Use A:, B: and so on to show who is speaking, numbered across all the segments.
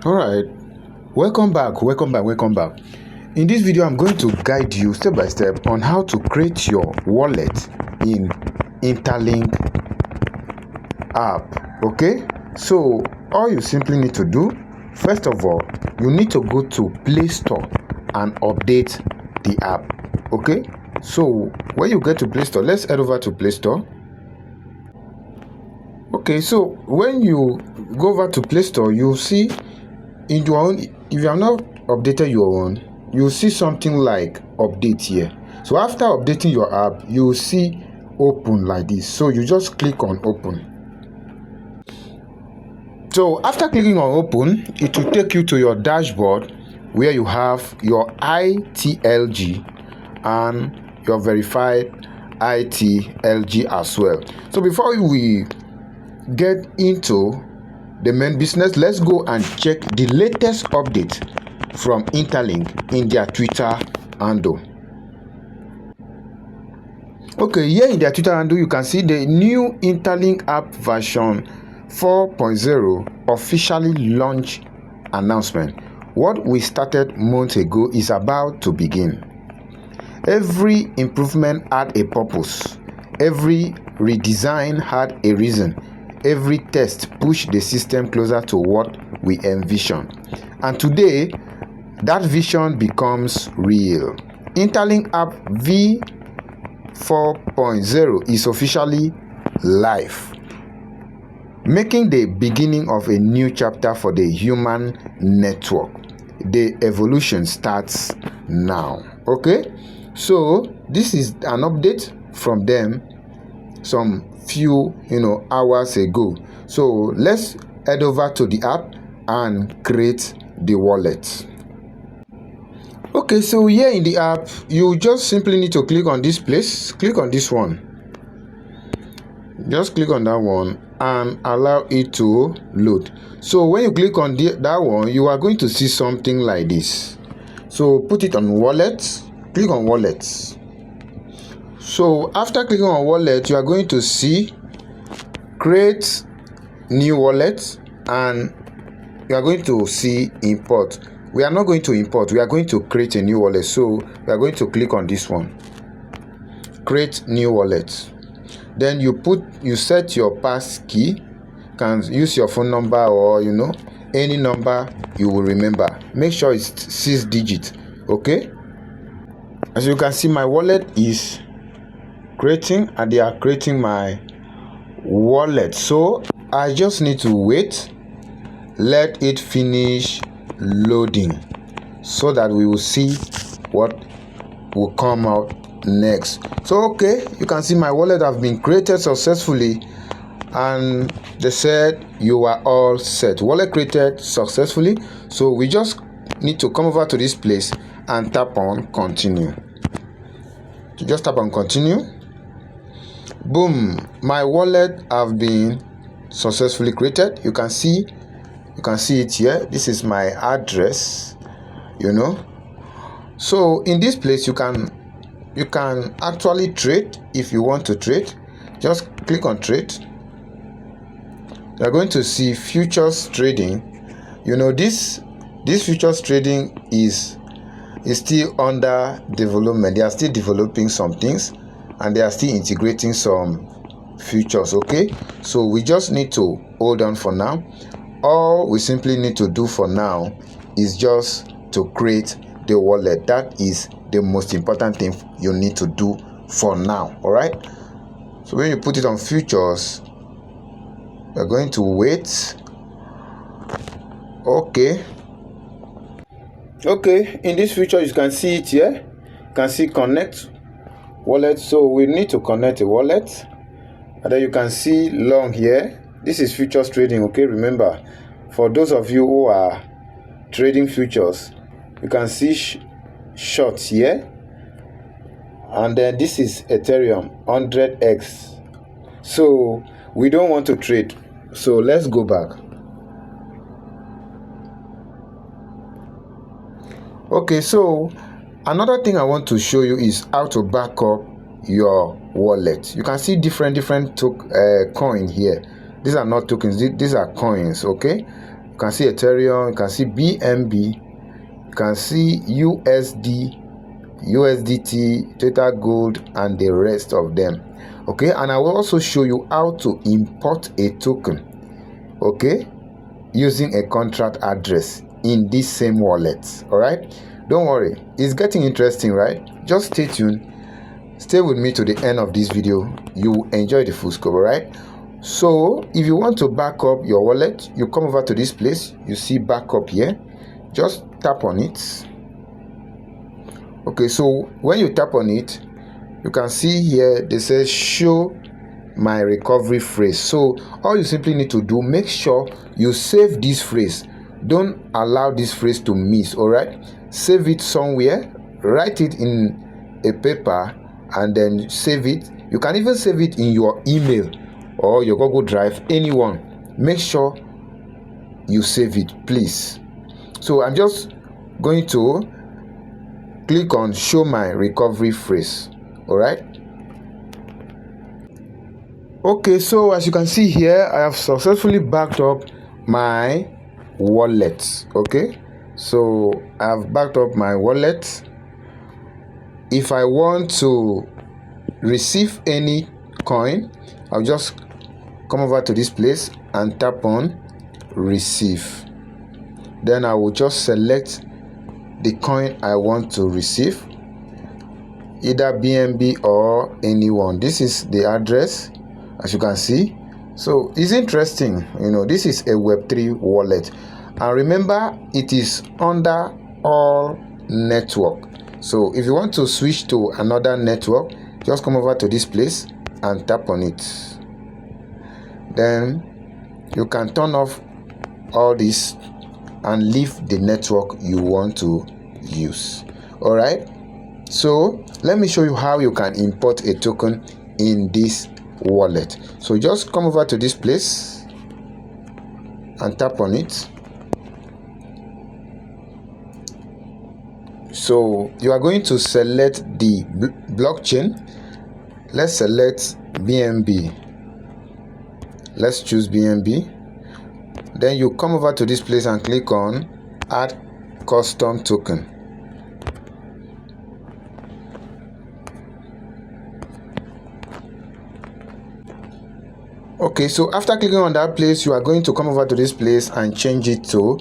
A: All right, welcome back. In this video I'm going to guide you step by step on how to create your wallet in Interlink app. Okay, so all you simply need to do, first of all, you need to go to Play Store and update the app. Okay, so when you get to Play Store, let's head over to Play Store. Okay, so when you go over to Play Store, you'll see in your own, if you have not updated your own, you'll see something like update here. So after updating your app, you'll see open like this. So you just click on open. So after clicking on open, it will take you to your dashboard where you have your ITLG and your verified ITLG as well. So before we get into the main business, let's go and check the latest update from Interlink in their Twitter handle. Okay, here in their Twitter handle, you can see the new Interlink app version 4.0 officially launch announcement. What we started months ago is about to begin. Every improvement had a purpose. Every redesign had a reason. Every test pushed the system closer to what we envisioned. And today, that vision becomes real. Interlink app v4.0 is officially live, making the beginning of a new chapter for the human network. The evolution starts now. Okay, so this is an update from them some few hours ago. So let's head over to the app and create the wallet. Okay, so here in the app, you just simply need to click on this place. Click on this one. Just click on that one and allow it to load. So when you click on that one, you are going to see something like this. So put it on wallet. Click on wallets. So after clicking on wallet, you are going to see create new wallet, and you are going to see import. We are not going to import, we are going to create a new wallet. So we are going to click on this one, create new wallet. Then you set your pass key. You can use your phone number or any number you will remember. Make sure it's 6 digits. Okay, as you can see, my wallet is creating and they are creating my wallet. So I just need to wait, let it finish loading so that we will see what will come out next. So okay, you can see my wallet have been created successfully and they said you are all set. Wallet created successfully. So we just need to come over to this place and tap on continue. So just tap on continue. Boom, my wallet have been successfully created. You can see it here. This is my address. So in this place you can actually trade. If you want to trade, just click on trade. You are going to see futures trading. This futures trading is still under development. They are still developing some things and they are still integrating some futures. Okay, so we just need to hold on for now. All we simply need to do for now is just to create the wallet. That is the most important thing you need to do for now. All right, so when you put it on futures, we're going to wait. Okay, in this future you can see it here. You can see connect wallet. So we need to connect a wallet, and then you can see long here. This is futures trading. Okay, remember, for those of you who are trading futures, you can see shorts here, and then this is Ethereum 100x. So we don't want to trade, so let's go back. Okay, so another thing I want to show you is how to back up your wallet. You can see different coin here. These are not tokens, these are coins. Okay, can see Ethereum, you can see BNB, you can see USD, USDT, Total Gold, and the rest of them. Okay, and I will also show you how to import a token, okay, using a contract address in this same wallet. All right, don't worry, it's getting interesting, right? Just stay tuned, stay with me to the end of this video. You will enjoy the full scope. All right, so if you want to back up your wallet, you come over to this place, you see backup here, just tap on it. Okay, so when you tap on it, you can see here they say show my recovery phrase. So all you simply need to do, make sure you save this phrase. Don't allow this phrase to miss. All right, save it somewhere, write it in a paper, and then save it. You can even save it in your email or your Google Drive, anyone. Make sure you save it, please. So I'm just going to click on show my recovery phrase. All right, okay, so as you can see here, I have successfully backed up my wallet. Okay, so I have backed up my wallet. If I want to receive any coin, I'll just come over to this place and tap on receive. Then I will just select the coin I want to receive, either BNB or anyone. This is the address, as you can see. So it's interesting, you know, this is a Web3 wallet, and remember, it is under all network. So if you want to switch to another network, just come over to this place and tap on it. Then you can turn off all this and leave the network you want to use. All right, so let me show you how you can import a token in this wallet. So just come over to this place and tap on it. So you are going to select the blockchain. Let's select BNB. Let's choose BNB. Then you come over to this place and click on add custom token. Okay, so after clicking on that place, you are going to come over to this place and change it to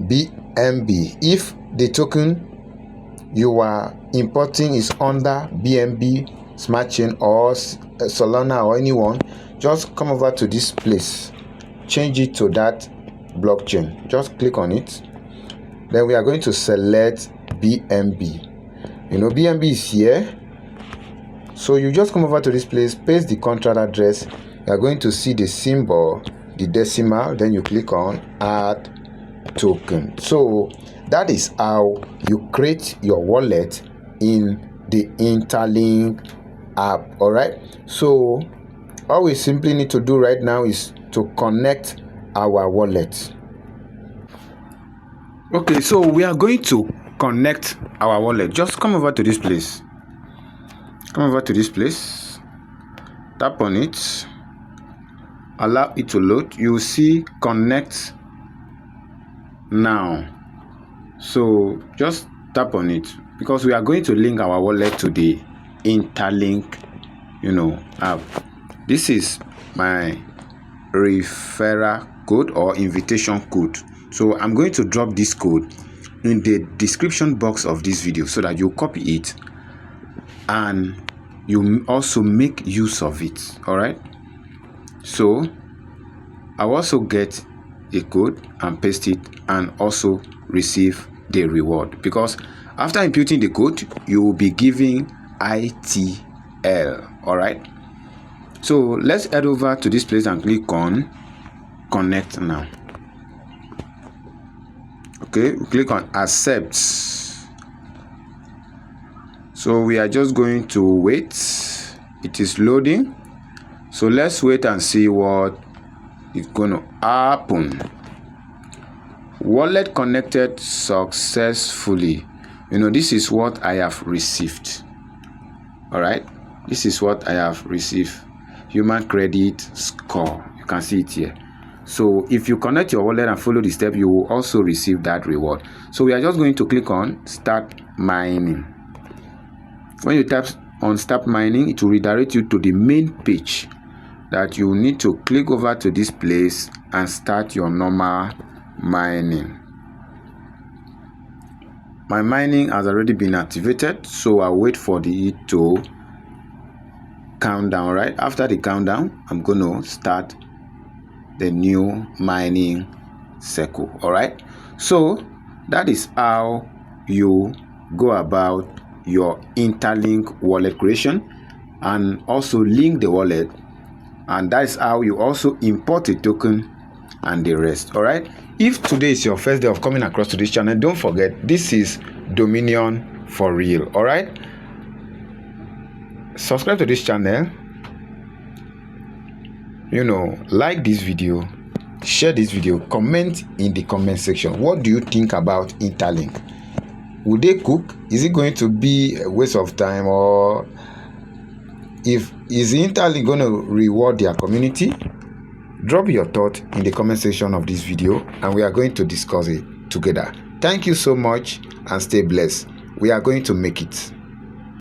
A: BNB. If the token you are importing is under BNB Smart Chain or Solana or anyone, just come over to this place, change it to that blockchain. Just click on it. Then we are going to select BNB. You know, BNB is here. So you just come over to this place, paste the contract address. You are going to see the symbol, the decimal. Then you click on add token. So that is how you create your wallet in the Interlink app. All right, so all we simply need to do right now is to connect our wallet. Okay, so we are going to connect our wallet. Just come over to this place, come over to this place, tap on it, allow it to load. You will see connect now. So just tap on it, because we are going to link our wallet to the Interlink, you know, app. This is my referral code or invitation code. So I'm going to drop this code in the description box of this video so that you copy it and you also make use of it. All right, so I'll also get a code and paste it and also receive the reward, because after imputing the code you will be giving ITL. All right, so let's head over to this place and click on connect now. Okay, we click on accept. So we are just going to wait. It is loading, so let's wait and see what is going to happen. Wallet connected successfully. You know, this is what I have received. All right, this is what I have received. Human credit score, you can see it here. So if you connect your wallet and follow the step, you will also receive that reward. So we are just going to click on start mining. When you tap on start mining, it will redirect you to the main page that you need to click over to this place and start your normal mining. My mining has already been activated, so I'll wait for it to count down. Right after the countdown, I'm going to start the new mining circle. All right, so that is how you go about your Interlink wallet creation and also link the wallet, and that is how you also import a token and the rest. All right, if today is your first day of coming across to this channel, don't forget this is Dominion for real. All right, subscribe to this channel, like this video, share this video, comment in the comment section. What do you think about Interlink? Will they cook? Is it going to be a waste of time, or is Interlink going to reward their community? Drop your thought in the comment section of this video and we are going to discuss it together. Thank you so much and stay blessed. We are going to make it.